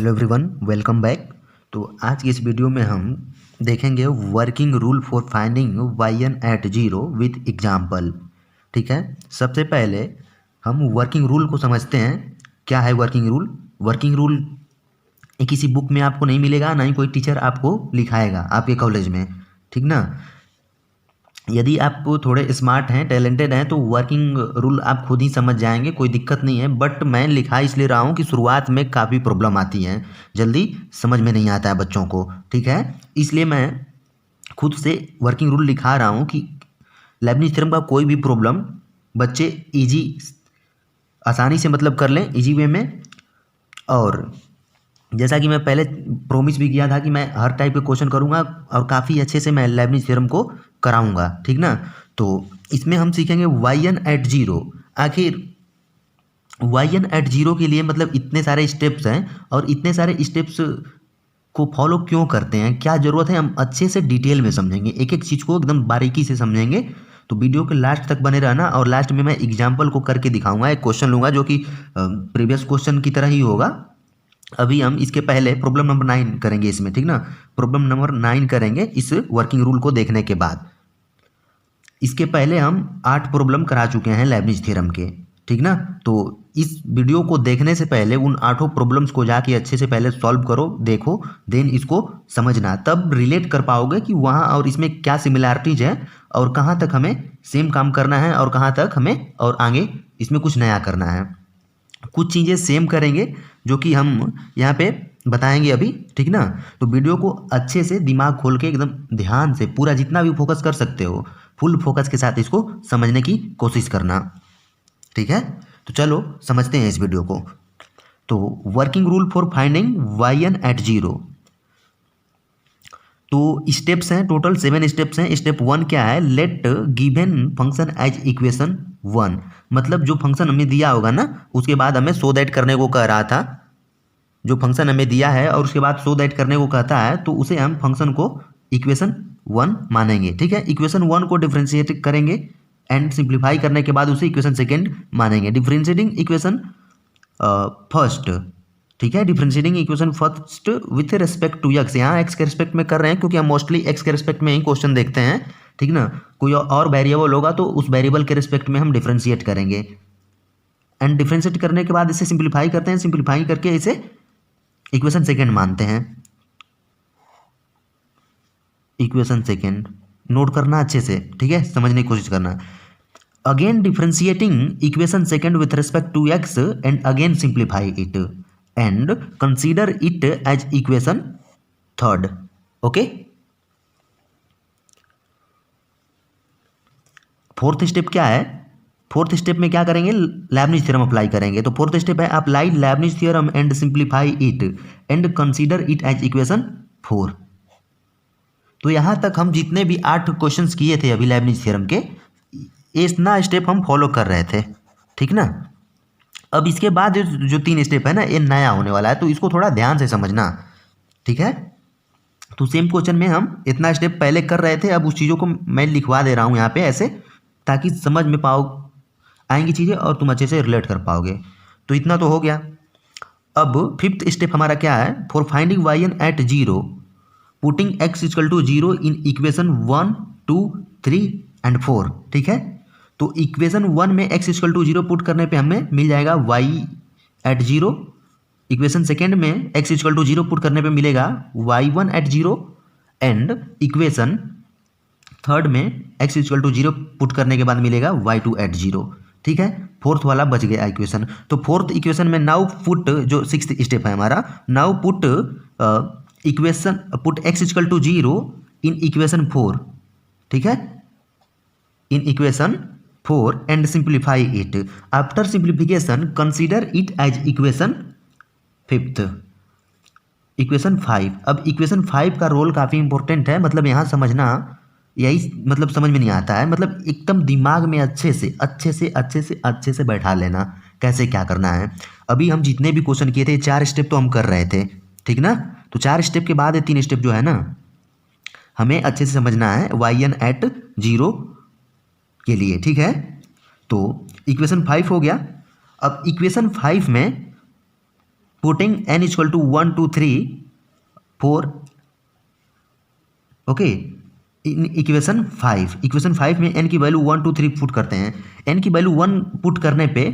Hello everyone, welcome back. तो आज की इस वीडियो में हम देखेंगे working rule for finding y1 at zero with example. ठीक है, सबसे पहले हम वर्किंग रूल को समझते हैं। क्या है वर्किंग रूल? वर्किंग रूल किसी बुक में आपको नहीं मिलेगा, ना ही कोई टीचर आपको लिखाएगा आपके कॉलेज में। ठीक ना। यदि आप थोड़े स्मार्ट हैं, टैलेंटेड हैं, तो वर्किंग रूल आप खुद ही समझ जाएंगे, कोई दिक्कत नहीं है। बट मैं लिखा इसलिए रहा हूँ कि शुरुआत में काफ़ी प्रॉब्लम आती है, जल्दी समझ में नहीं आता है बच्चों को। ठीक है, इसलिए मैं खुद से वर्किंग रूल लिखा रहा हूँ कि लेबनिज थ्योरम का कोई भी प्रॉब्लम बच्चे इजी आसानी से मतलब कर लें, इजी वे में। और जैसा कि मैं पहले प्रॉमिस भी किया था कि मैं हर टाइप के क्वेश्चन करूंगा और काफ़ी अच्छे से मैं लेबनिज थ्योरम को कराऊंगा। ठीक ना। तो इसमें हम सीखेंगे y1 एट जीरो। आखिर y1 एट जीरो के लिए मतलब इतने सारे स्टेप्स हैं, और इतने सारे स्टेप्स को फॉलो क्यों करते हैं, क्या ज़रूरत है, हम अच्छे से डिटेल में समझेंगे, एक एक चीज़ को एकदम बारीकी से समझेंगे। तो वीडियो के लास्ट तक बने रहना, और लास्ट में मैं एग्जाम्पल को करके दिखाऊंगा, एक क्वेश्चन लूँगा जो कि प्रीवियस क्वेश्चन की तरह ही होगा। अभी हम इसके पहले प्रॉब्लम नंबर 9 करेंगे इसमें। ठीक ना, प्रॉब्लम नंबर 9 करेंगे इस वर्किंग रूल को देखने के बाद। इसके पहले हम 8 प्रॉब्लम करा चुके हैं लेबनिज थ्योरम के। ठीक ना। तो इस वीडियो को देखने से पहले उन 8 प्रॉब्लम्स को जाके अच्छे से पहले सॉल्व करो, देखो, देन इसको समझना, तब रिलेट कर पाओगे कि वहाँ और इसमें क्या सिमिलैरिटीज है, और कहाँ तक हमें सेम काम करना है, और कहाँ तक हमें और आगे इसमें कुछ नया करना है। कुछ चीज़ें सेम करेंगे जो कि हम यहाँ पे बताएंगे अभी। ठीक ना। तो वीडियो को अच्छे से दिमाग खोल के एकदम ध्यान से पूरा जितना भी फोकस कर सकते हो, फुल फोकस के साथ इसको समझने की कोशिश करना। ठीक है, तो चलो समझते हैं इस वीडियो को। तो working rule for finding y1 at zero. तो स्टेप्स हैं, टोटल 7 स्टेप्स हैं। स्टेप 1 क्या है? Let given function as equation 1। मतलब जो फंक्शन हमें दिया होगा ना, उसके बाद हमें सो दैट करने को कह रहा था। जो फंक्शन हमें दिया है और उसके बाद सो दैट करने को कहता है, तो उसे हम फंक्शन को इक्वेशन 1 मानेंगे। ठीक है, इक्वेशन 1 को डिफरेंशिएट करेंगे एंड सिंप्लीफाई करने के बाद उसे इक्वेशन सेकेंड मानेंगे। Differentiating equation first. ठीक है, differentiating equation first with respect to x. यहाँ एक्स के रेस्पेक्ट में कर रहे हैं क्योंकि हम मोस्टली एक्स के रेस्पेक्ट में ही क्वेश्चन देखते हैं। ठीक ना। कोई और वेरिएबल होगा तो उस वेरिएबल के रेस्पेक्ट में हम डिफरेंशिएट करेंगे, एंड डिफरेंशिएट करने के बाद इसे सिंप्लीफाई करते हैं, सिंप्लीफाई करके इसे इक्वेशन सेकेंड मानते हैं। इक्वेशन सेकेंड नोट करना अच्छे से, ठीक है, समझने की कोशिश करना। Again differentiating equation second with respect to x and again simplify it and consider it as equation third. Okay, fourth step क्या है? फोर्थ स्टेप में क्या करेंगे? लेबनिज थ्योरम अप्लाई करेंगे। तो फोर्थ स्टेप है apply Leibniz theorem and simplify it and consider it as equation 4। तो यहां तक हम जितने भी 8 क्वेश्चंस किए थे अभी लेबनिज थ्योरम के, इतना स्टेप हम फॉलो कर रहे थे। ठीक ना। अब इसके बाद जो 3 स्टेप है ना, ये नया होने वाला है, तो इसको थोड़ा ध्यान से समझना। ठीक है, तो सेम क्वेश्चन में हम इतना स्टेप पहले कर रहे थे, अब उस चीज़ों को मैं लिखवा दे रहा हूँ यहाँ पे ऐसे, ताकि समझ में पाओ आएंगी चीज़ें और तुम अच्छे से रिलेट कर पाओगे। तो इतना तो हो गया। अब फिफ्थ स्टेप हमारा क्या है? For finding y1 at zero putting x equal to zero in equation 1, 2, 3 and 4। ठीक है, तो इक्वेशन 1 में x equal to zero put करने पे हमें मिल जाएगा y at zero. Equation second में x equal to zero put करने पे मिलेगा y1 at zero, and equation third में x equal to zero put करने के बाद मिलेगा y2 एट जीरो। ठीक है, फोर्थ वाला बच गया इक्वेशन। तो फोर्थ इक्वेशन में नाउ पुट, जो सिक्स्थ स्टेप है हमारा, now put equation put x equal to zero in equation 4। ठीक है, in equation 4 and simplify it. After simplification consider it as equation fifth. Equation 5। अब इक्वेशन 5 का role काफ़ी important है, मतलब यहाँ समझना, यही मतलब समझ में नहीं आता है, मतलब एकदम दिमाग में अच्छे से बैठा लेना कैसे क्या करना है। अभी हम जितने भी क्वेश्चन किए थे 4 स्टेप तो हम कर रहे थे। ठीक ना। तो 4 स्टेप के बाद ये 3 स्टेप जो है ना, हमें अच्छे से समझना है y1 एट जीरो के लिए। ठीक है, तो इक्वेशन 5 हो गया। अब इक्वेशन 5 में putting n equal to 1 2 3 4 okay in equation 5 में n की वैल्यू 1 2 3 पुट करते हैं। n की वैल्यू 1 पुट करने पे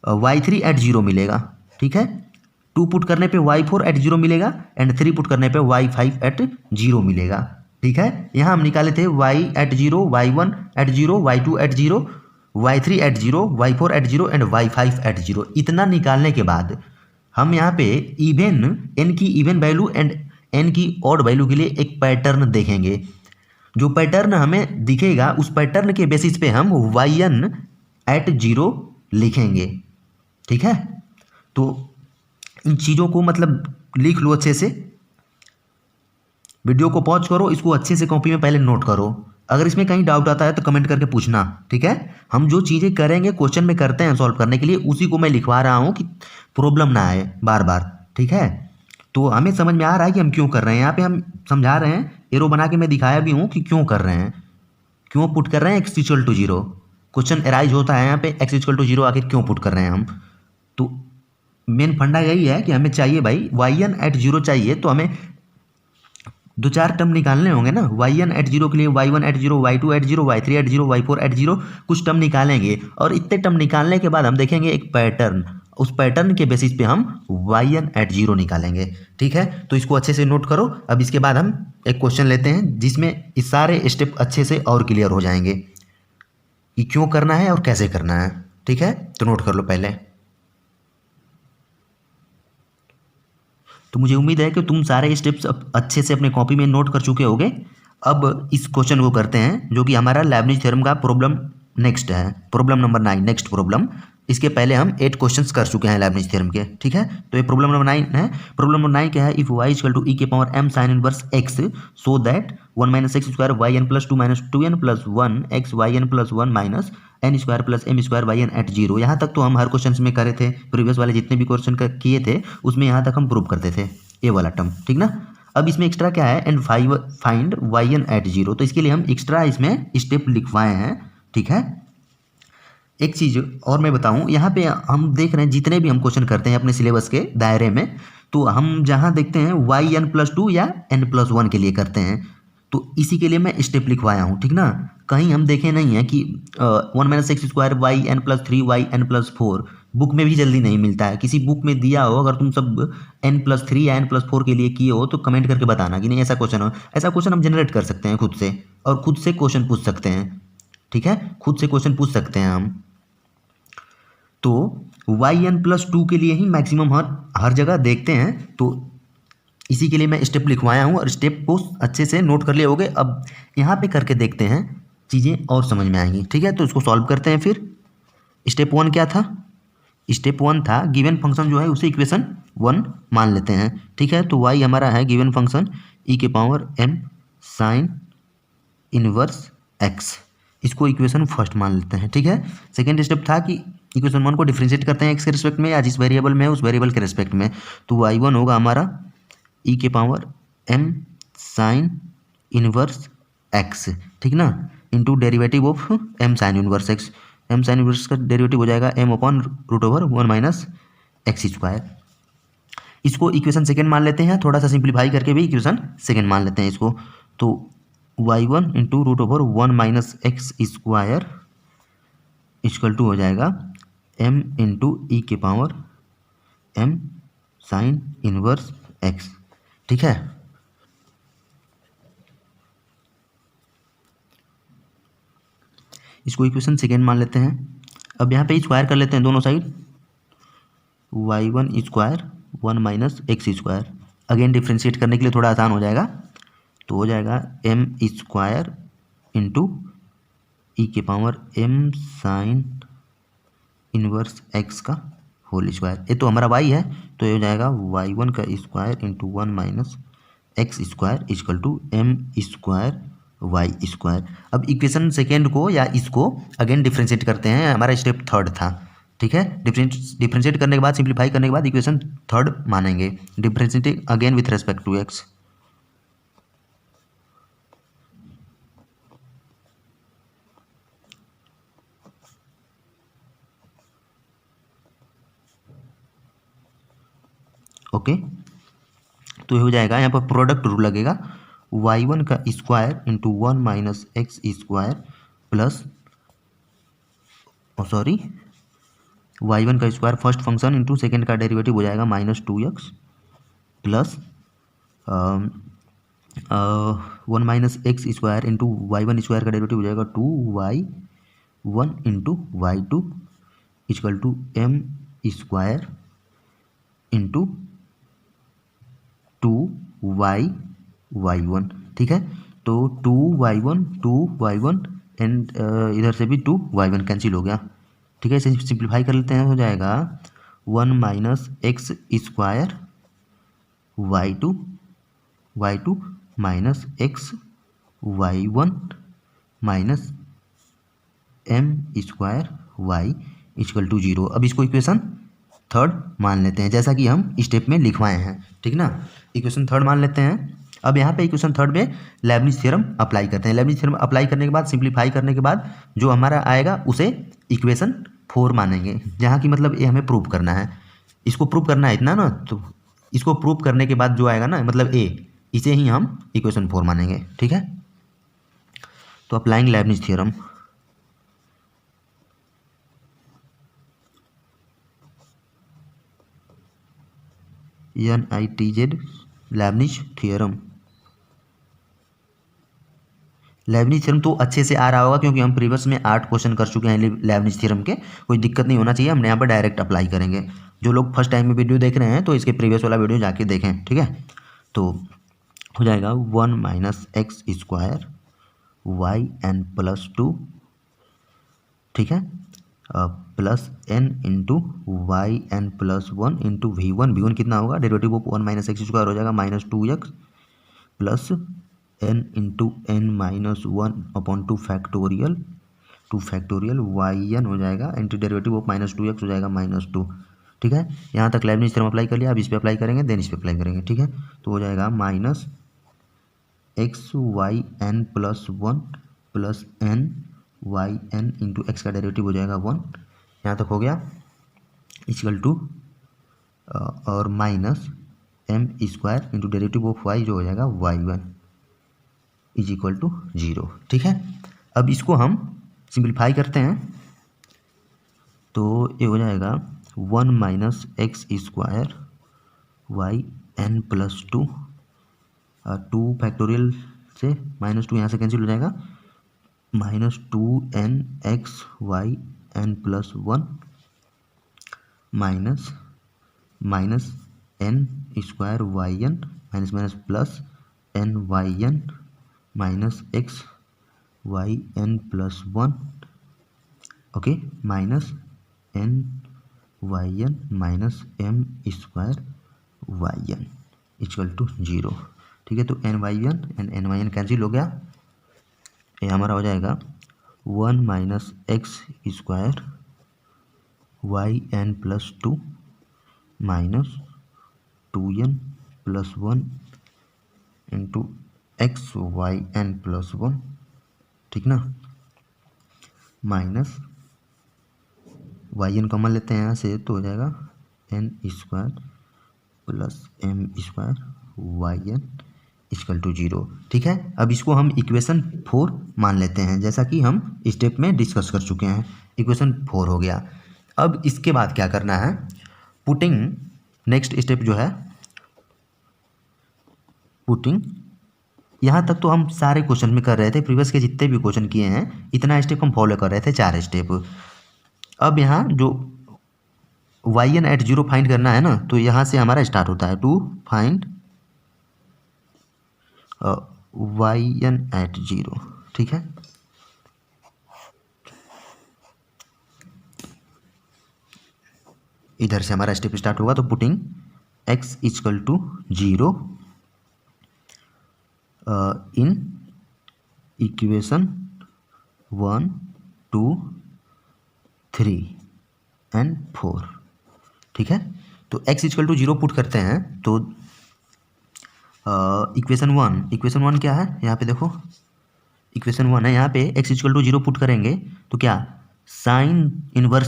y3 एट 0 मिलेगा, ठीक है। 2 पुट करने पे y4 एट 0 मिलेगा एंड 3 पुट करने पे y5 एट 0 मिलेगा, ठीक है। यहाँ हम निकाले थे y at 0, y1 at 0, y2 at 0, y3 at 0, y4 at 0 and y5 at 0। इतना निकालने के बाद हम यहाँ पे इवन n की इवन वैल्यू एंड n की ऑड वैल्यू के लिए एक पैटर्न देखेंगे। जो पैटर्न हमें दिखेगा उस पैटर्न के बेसिस पे हम yn एट 0 लिखेंगे, ठीक है। तो इन चीज़ों को मतलब लिख लो अच्छे से, वीडियो को पॉज करो, इसको अच्छे से कॉपी में पहले नोट करो। अगर इसमें कहीं डाउट आता है तो कमेंट करके पूछना, ठीक है। हम जो चीज़ें करेंगे क्वेश्चन में करते हैं सॉल्व करने के लिए, उसी को मैं लिखवा रहा हूँ कि प्रॉब्लम ना आए बार बार, ठीक है। तो हमें समझ में आ रहा है कि हम क्यों कर रहे हैं। यहाँ पे हम समझा रहे हैं, एरो बना के मैं दिखाया भी हूँ कि क्यों कर रहे हैं, क्यों पुट कर रहे हैं x equal to 0। Question arise होता है यहाँ पे x इक्वल टू 0 आखिर क्यों पुट कर रहे हैं हम। तो मेन फंडा यही है कि हमें चाहिए भाई yn एट 0 चाहिए, तो हमें दो चार टर्म निकालने होंगे ना। yn एट 0 के लिए y1 at 0, y2 at 0, y3 at 0, y4 at 0 कुछ टर्म निकालेंगे और इतने टर्म निकालने के बाद हम देखेंगे एक पैटर्न, उस पैटर्न के बेसिस पे हम yn एट 0 निकालेंगे, ठीक है। तो इसको अच्छे से नोट करो। अब इसके बाद हम एक क्वेश्चन लेते हैं जिसमें इस सारे स्टेप अच्छे से और क्लियर हो जाएंगे कि क्यों करना है और कैसे करना है, ठीक है। तो नोट कर लो पहले। तो मुझे उम्मीद है कि तुम सारे स्टेप्स अच्छे से अपने कॉपी में नोट कर चुके होगे। अब इस क्वेश्चन को करते हैं जो कि हमारा लेबनिज थ्योरम का प्रॉब्लम नेक्स्ट है, प्रॉब्लम नंबर 9, नेक्स्ट प्रॉब्लम। इसके पहले हम 8 क्वेश्चंस कर चुके हैं लेबनिज थ्योरम के, ठीक है। तो ये प्रॉब्लम नंबर 9 है। प्रॉब्लम नंबर 9 क्या है, if y equal to e के power m sin inverse x so that 1 minus x square y n plus 2 minus 2n plus 1 x y n plus 1 minus n square plus m square y n at 0। यहाँ तक तो हम हर question में करे थे, previous वाले जितने भी क्वेश्चन किए थे उसमें यहाँ तक हम प्रूव करते थे ये वाला टर्म, ठीक ना। अब इसमें एक्स्ट्रा क्या है, and find y n at 0। तो इसके लिए हम एक्स्ट्रा इसमें स्टेप लिखवाए हैं, ठीक है। एक चीज़ और मैं बताऊं, यहाँ पे हम देख रहे हैं जितने भी हम क्वेश्चन करते हैं अपने सिलेबस के दायरे में, तो हम जहाँ देखते हैं वाई एन प्लस 2 या n प्लस 1 के लिए करते हैं, तो इसी के लिए मैं स्टेप लिखवाया हूँ, ठीक ना। कहीं हम देखे नहीं है कि 1 minus x square y n plus 3 y n plus 4 book में भी जल्दी नहीं मिलता है। किसी बुक में दिया हो, अगर तुम सब n+3 या n+4 के लिए किए हो तो कमेंट करके बताना कि नहीं ऐसा क्वेश्चन हो। ऐसा क्वेश्चन हम जनरेट कर सकते हैं खुद से, और खुद से क्वेश्चन पूछ सकते हैं, ठीक है। खुद से क्वेश्चन पूछ सकते हैं हम। तो वाई एन प्लस 2 के लिए ही मैक्सिमम हर जगह देखते हैं, तो इसी के लिए मैं स्टेप लिखवाया हूँ और स्टेप को अच्छे से नोट कर लिए होगे। अब यहाँ पे करके देखते हैं, चीज़ें और समझ में आएंगी, ठीक है। तो इसको सॉल्व करते हैं फिर। स्टेप 1 क्या था, स्टेप 1 था गिवन फंक्शन जो है उसे इक्वेशन 1 मान लेते हैं, ठीक है। तो y हमारा है गिवन फंक्शन e के power m sine inverse x, इसको इक्वेशन फर्स्ट मान लेते हैं, ठीक है। सेकेंड स्टेप था कि इक्वेशन 1 को डिफरेंशिएट करते हैं x के रिस्पेक्ट में या जिस वेरिएबल में है उस वेरिएबल के रिस्पेक्ट में। तो y1 होगा हमारा e के power m sine inverse x, ठीक ना, into derivative of m sine inverse x। m sine inverse का डेरिवेटिव हो जाएगा m upon root over 1 minus x square. इसको इक्वेशन सेकेंड मान लेते हैं, थोड़ा सा सिंप्लीफाई करके भी इक्वेशन सेकेंड मान लेते हैं इसको। तो y1 into root over 1 minus x square equal to हो जाएगा m इंटू ई के power m sine inverse x, ठीक है। इसको इक्वेशन सेकेंड मान लेते हैं। अब यहाँ पे स्क्वायर कर लेते हैं दोनों side, y1 square 1 minus x square. Again differentiate करने के लिए थोड़ा आसान हो जाएगा, तो हो जाएगा m स्क्वायर इंटू ई के power m sine inverse x का होल स्क्वायर। ये तो हमारा y है, तो ये हो जाएगा y1 का square into 1 minus x square equal to m square y square. अब इक्वेशन सेकेंड को या इसको अगेन डिफ्रेंशिएट करते हैं, हमारा स्टेप थर्ड था, ठीक है। डिफ्रेंशिएट करने के बाद सिंप्लीफाई करने के बाद इक्वेशन थर्ड मानेंगे, differentiating again with respect to x. Okay, तो ये हो जाएगा, यहाँ पर प्रोडक्ट रूल लगेगा, y1 का square into 1 minus x square plus, sorry, y1 का square first function into second का डेरिवेटिव हो जाएगा -2x plus 1 - x² into y1 square का डेरिवेटिव हो जाएगा 2y1 into y2 equal to m square into 2y1। ठीक है, तो 2y1 एंड इधर से भी 2y1 कैंसिल हो गया। ठीक है, इसे सिंप्लीफाई कर लेते हैं, हो जाएगा 1 - x² y2 minus x y1 minus m square y equal to 0। अब इसको इक्वेशन थर्ड मान लेते हैं, जैसा कि हम स्टेप में लिखवाए हैं। ठीक ना, इक्वेशन थर्ड मान लेते हैं। अब यहाँ पे इक्वेशन थर्ड में लेबनिज थ्योरम अप्लाई करते हैं। लेबनिज थ्योरम अप्लाई करने के बाद, सिंप्लीफाई करने के बाद जो हमारा आएगा उसे इक्वेशन 4 मानेंगे, जहाँ की मतलब ये हमें प्रूव करना है। इसको प्रूव करना है इतना ना, तो इसको प्रूव करने के बाद जो आएगा ना, मतलब ए, इसे ही हम इक्वेशन 4 मानेंगे। ठीक है, तो applying Lebanese theorem, NITZ Lebanese theorem. Lebanese theorem तो अच्छे से आ रहा होगा, क्योंकि हम प्रीवियस में 8 क्वेश्चन कर चुके हैं लेबनिज थ्योरम के, कोई दिक्कत नहीं होना चाहिए। हमने यहाँ पर डायरेक्ट अप्लाई करेंगे। जो लोग फर्स्ट टाइम में वीडियो देख रहे हैं तो इसके प्रीवियस वाला वीडियो जाके देखें। ठीक है, तो हो जाएगा 1 - x² yn प्लस 2, ठीक है, plus n into yn plus 1 into v1 कितना होगा, डेरिवेटिव ऑफ 1 - x² हो जाएगा -2x plus n into n minus 1/2 factorial yn हो जाएगा इंटू डेरिवेटिव ऑफ -2x हो जाएगा -2। ठीक है, यहाँ तक लेबनिज थ्योरम अप्लाई कर लिया। अब इस पर अप्लाई करेंगे, देन इस पर अप्लाई करेंगे। ठीक है, तो हो जाएगा -xyn plus 1 plus n into x का डेरिवेटिव हो जाएगा 1, यहाँ तक हो गया, इक्वल टू और minus m² into derivative of y जो हो जाएगा y1 इज इक्वल टू 0। ठीक है, अब इसको हम सिंप्लीफाई करते हैं, तो ये हो जाएगा 1 - x² yn प्लस 2, 2 फैक्टोरियल से -2 यहाँ से कैंसिल हो जाएगा, -2nx yn plus 1 minus n² yn minus minus plus ny minus x yn plus 1, okay, minus n yn minus m² yn equal to 0। ठीक है, तो n yn कैंसिल हो गया, ये हमारा हो जाएगा 1 - x² yn plus 2 minus 2n plus 1 into x yn plus 1, ठीक ना, माइनस yn कॉमन लेते हैं यहाँ से, तो हो जाएगा n² plus m² yn equal to 0। ठीक है, अब इसको हम इक्वेशन 4 मान लेते हैं, जैसा कि हम स्टेप में डिस्कस कर चुके हैं। इक्वेशन 4 हो गया। अब इसके बाद क्या करना है, पुटिंग, नेक्स्ट स्टेप जो है पुटिंग, यहाँ तक तो हम सारे क्वेश्चन में कर रहे थे, प्रीवियस के जितने भी क्वेश्चन किए हैं इतना स्टेप हम फॉलो कर रहे थे, 4 स्टेप। अब यहाँ जो yn एट 0 फाइंड करना है ना, तो यहाँ से हमारा स्टार्ट होता है, टू फाइंड yn एट 0। ठीक है, इधर से हमारा स्टेप स्टार्ट होगा, तो putting x equal to 0 in equation 1 2 3 and 4। ठीक है, तो x इक्वल टू 0 पुट करते हैं, तो इक्वेशन 1 क्या है, यहाँ पे देखो इक्वेशन 1 है, यहाँ पे x इक्वल टू 0 पुट करेंगे तो क्या, साइन इनवर्स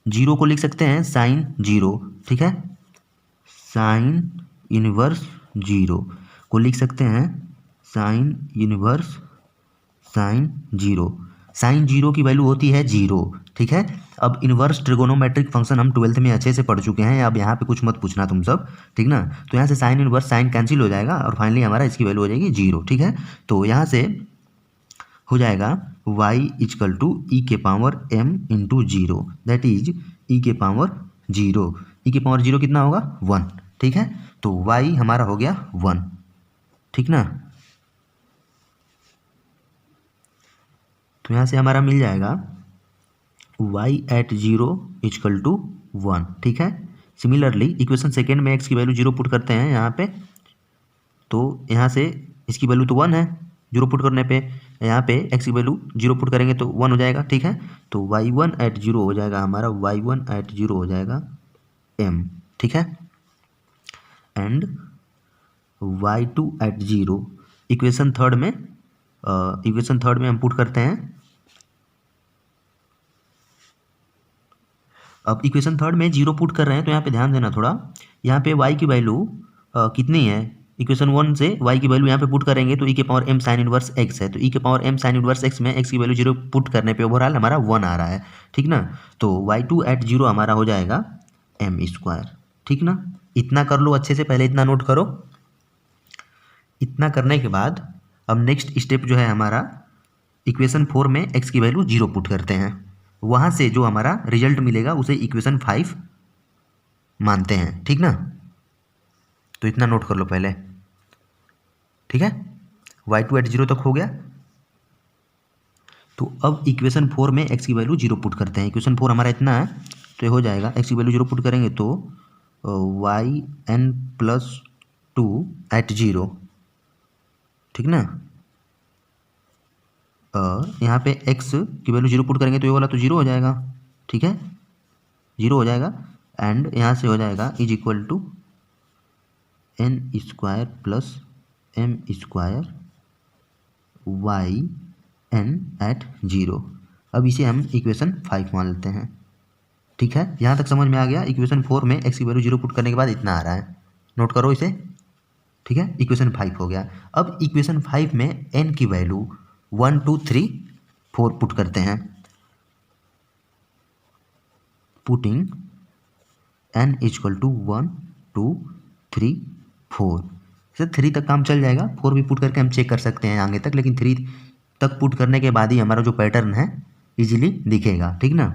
0 को लिख सकते हैं साइन 0। ठीक है, साइन इनवर्स जीरो को लिख सकते हैं sine inverse sine zero. Sine zero की वैल्यू होती है जीरो, ठीक है। अब इनवर्स ट्रिगोनोमेट्रिक फंक्शन हम 12th में अच्छे से पढ़ चुके हैं, अब यहाँ पे कुछ मत पूछना तुम सब, ठीक ना। तो यहाँ से साइन इनवर्स साइन कैंसिल हो जाएगा और फाइनली हमारा इसकी वैल्यू हो जाएगी जीरो, ठीक है। तो यहाँ से हो जाएगा y इजकल टू ई के power m into zero, that is e के पावर जीरो। ई के पावर जीरो कितना होगा 1, ठीक है। तो y हमारा हो गया 1, ठीक ना। तो यहाँ से हमारा मिल जाएगा y at zero equal to 1, ठीक है। सिमिलरली इक्वेशन सेकेंड में x की वैल्यू जीरो पुट करते हैं यहाँ पे, तो यहाँ से इसकी वैल्यू तो 1 है, जीरो पुट करने पे यहाँ पे x की वैल्यू जीरो पुट करेंगे तो 1 हो जाएगा, ठीक है। तो y1 एट जीरो हो जाएगा हमारा, y1 एट जीरो हो जाएगा m, ठीक है। And y2 at zero equation third में हम पुट करते हैं। अब इक्वेशन थर्ड में जीरो पुट कर रहे हैं तो यहाँ पे ध्यान देना थोड़ा, यहाँ पे y की वैल्यू कितनी है, इक्वेशन वन से y की वैल्यू यहाँ पे पुट करेंगे तो e के power m sine inverse x है, तो e के power m sine inverse x में x की वैल्यू जीरो पुट करने पे ओवरऑल हमारा 1 आ रहा है, ठीक ना। तो y2 एट जीरो हमारा हो जाएगा m स्क्वायर, ठीक ना। इतना कर लो अच्छे से, पहले इतना नोट करो। इतना करने के बाद अब नेक्स्ट स्टेप जो है हमारा, इक्वेशन 4 में x की वैल्यू जीरो पुट करते हैं, वहाँ से जो हमारा रिजल्ट मिलेगा उसे इक्वेशन 5 मानते हैं, ठीक ना। तो इतना नोट कर लो पहले, ठीक है। y2 एट जीरो तक हो गया। तो अब इक्वेशन 4 में x की वैल्यू जीरो पुट करते हैं, इक्वेशन 4 हमारा इतना है तो ये हो जाएगा, x की वैल्यू जीरो पुट करेंगे तो yn प्लस 2 एट जीरो, ठीक ना। यहाँ पे x की वैल्यू जीरो पुट करेंगे तो ये वाला तो जीरो हो जाएगा, ठीक है, जीरो हो जाएगा। एंड यहाँ से हो जाएगा is equal to n square plus m square yn at zero. अब इसे हम इक्वेशन 5 मान लेते हैं, ठीक है। यहाँ तक समझ में आ गया। इक्वेशन 4 में x की वैल्यू जीरो पुट करने के बाद इतना आ रहा है, नोट करो इसे, ठीक है। इक्वेशन 5 हो गया। अब इक्वेशन 5 में n की वैल्यू 1 2 3 4 पुट करते हैं, पुटिंग n इजक्वल टू 1 2 3 4। इसे 3 तक काम चल जाएगा, 4 भी पुट करके हम चेक कर सकते हैं आगे तक, लेकिन 3 तक पुट करने के बाद ही हमारा जो पैटर्न है इजीली दिखेगा, ठीक ना।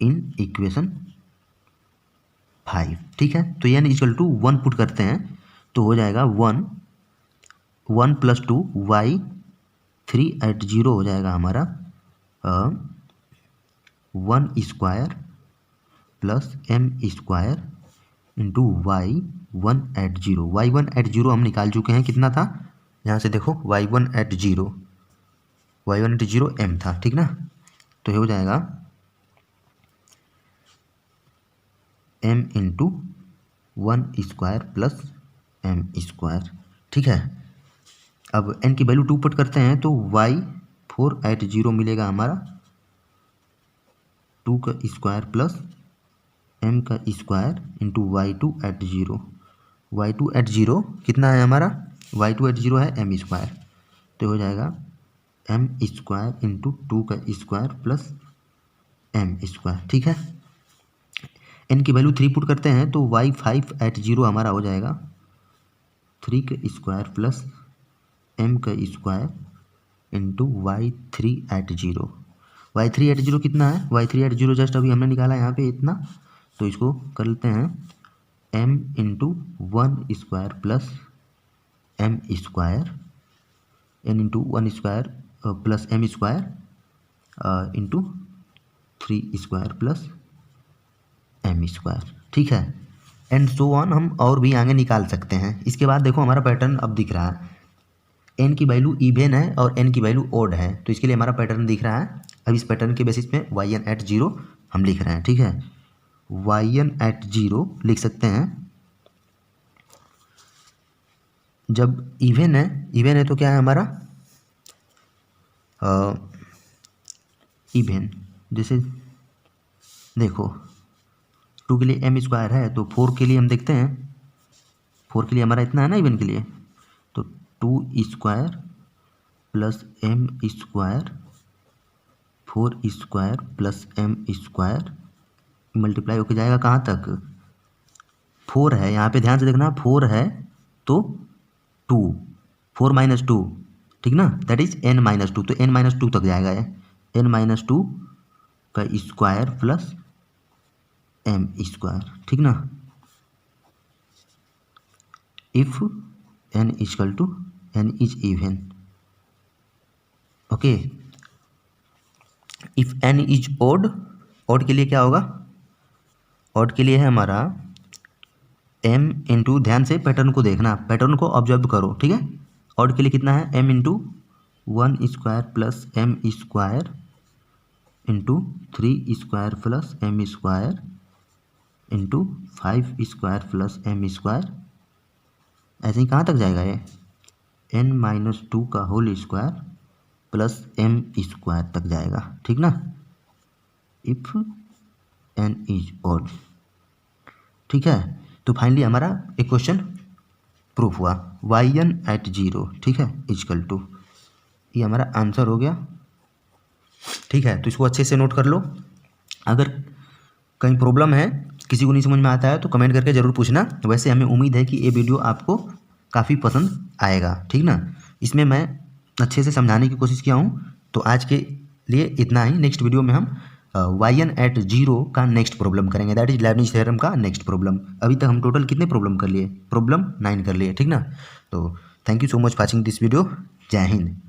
इन इक्वेशन 5, ठीक है। तो n इजक्वल टू 1 पुट करते हैं तो हो जाएगा 1 प्लस 2 y3 एट जीरो हो जाएगा हमारा 1 square plus m square into y1 at zero. y1 at zero हम निकाल चुके हैं, कितना था यहाँ से देखो, y1 एट जीरो m था, ठीक ना। तो ये हो जाएगा m into 1 square plus m square, ठीक है। अब n की वैल्यू 2 पुट करते हैं तो y4 एट जीरो मिलेगा हमारा 2 का स्क्वायर प्लस m का square into y2 at zero. y2 at zero कितना है हमारा, y2 एट जीरो है m स्क्वायर, तो हो जाएगा m स्क्वायर इंटू 2 का स्क्वायर प्लस m स्क्वायर, ठीक है। n की वैल्यू 3 पुट करते हैं तो y5 एट जीरो हमारा हो जाएगा 3 का स्क्वायर प्लस m का square into y3 at zero. y3 at zero कितना है, y3 एट जीरो जस्ट अभी हमने निकाला यहाँ पे इतना, तो इसको कर लेते हैं m into 1 square plus m square, n into 1 square plus m square into 3 square plus m square, ठीक है। एंड सो ऑन हम और भी आगे निकाल सकते हैं। इसके बाद देखो हमारा पैटर्न अब दिख रहा है, n की वैल्यू इवन है और n की वैल्यू ओड है, तो इसके लिए हमारा पैटर्न दिख रहा है। अब इस पैटर्न के बेसिस पे yn एट जीरो हम लिख रहे हैं, ठीक है। yn एट जीरो लिख सकते हैं, जब इवन है तो क्या है हमारा इवन, जैसे देखो 2 के लिए m स्क्वायर है, तो 4 के लिए हम देखते हैं, 4 के लिए हमारा इतना है ना इवन के लिए, तो 2 square plus m square 4 square plus m square multiply होके जाएगा कहाँ तक, 4 है, यहाँ पे ध्यान से देखना 4 है तो 2, 4 माइनस 2, ठीक ना, दैट इज n माइनस 2, तो n माइनस 2 तक जाएगा ये, n माइनस 2 का स्क्वायर प्लस m स्क्वायर, ठीक ना, if n equal to n is even, okay. If n is odd, odd के लिए क्या होगा, ओड के लिए है हमारा m इंटू, ध्यान से पैटर्न को देखना, पैटर्न को ऑब्जर्व करो, ठीक है। ओड के लिए कितना है, m into 1 square plus m square into 3 square plus m square into 5 square plus m square, ऐसे ही कहाँ तक जाएगा ये, n माइनस 2 का whole square plus m square तक जाएगा, ठीक ना, इफ n इज ऑड, ठीक है। तो फाइनली हमारा एक क्वेश्चन प्रूफ हुआ, yn एट 0, ठीक है, इक्वल टू, ये हमारा आंसर हो गया, ठीक है। तो इसको अच्छे से नोट कर लो, अगर कहीं प्रॉब्लम है, किसी को नहीं समझ में आता है तो कमेंट करके ज़रूर पूछना। वैसे हमें उम्मीद है कि ये वीडियो आपको काफ़ी पसंद आएगा, ठीक ना, इसमें मैं अच्छे से समझाने की कोशिश किया हूँ। तो आज के लिए इतना ही, नेक्स्ट वीडियो में हम yn एट 0 का नेक्स्ट प्रॉब्लम करेंगे, दैट इज लेबनिज थ्योरम का नेक्स्ट प्रॉब्लम। अभी तक हम टोटल कितने प्रॉब्लम कर लिए, प्रॉब्लम 9 कर लिए, ठीक ना। तो thank you so much watching this video, जय हिंद।